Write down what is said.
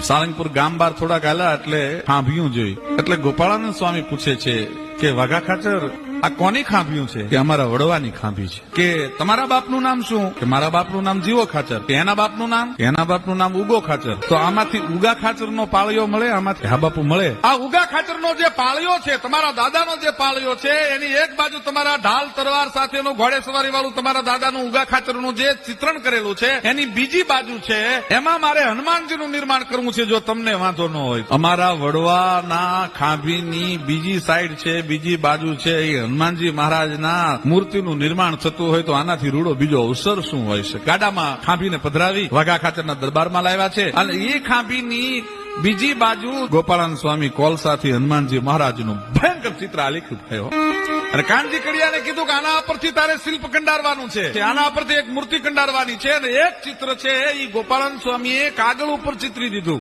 સાળંગપુર ગામ બાર થોડાક હાલ્યા એટલે ખાંભિયું જોઈ એટલે ગોપાળાનંદ સ્વામી પૂછે છે કે વાઘા ખાચર આ કોની ખાંભિયું છે? કે અમારા વડવાની ખાંભી છે. કે તમારા બાપનું નામ શું? કે મારા બાપનું નામ જીવો ખાચર. કે એના બાપનું નામ? કે એના બાપનું નામ ઉગો ખાચર. તો આમાંથી ઉગા ખાચરનો પાળિયો મળે? આમાંથી હા બાપુ મળે. આ ઉગા ખાચરનો જે પાળિયો છે, તમારા દાદાનો જે પાળિયો છે, એની એક બાજુ તમારા ઢાલ તલવાર સાથેનું ઘોડેસવારી વાળું તમારા દાદાનું ઉગા ખાચરનું જે ચિત્રણ કરેલું છે, એની બીજી બાજુ છે એમાં મારે હનુમાનજીનું નિર્માણ કરવું છે, જો તમને વાંધો ન હોય. અમારા વડવાના ખાંભીની બીજી સાઈડ છે, બીજી બાજુ છે, એ હનુમાનજી મહારાજના મૂર્તિનું નિર્માણ થતું હોય તો આનાથી રૂડો બીજો અવસર શું હોય છે? ગાડામાં ખાંભીને પધરાવી વાઘા ખાચરના દરબારમાં લાવ્યા છે અને એ ખાંભીની બીજી બાજુ ગોપાળાનંદ સ્વામી કોલસાથી હનુમાનજી મહારાજનું ભયંકર ચિત્ર આલેખિત થયો. અને કાનજી કડિયાને કીધું કે આના પરથી તારે શિલ્પ કંડારવાનું છે, આના પરથી એક મૂર્તિ કંડારવાની છે, અને એક ચિત્ર છે એ ગોપાળાનંદ સ્વામીએ કાગળ ઉપર ચિતરી દીધું.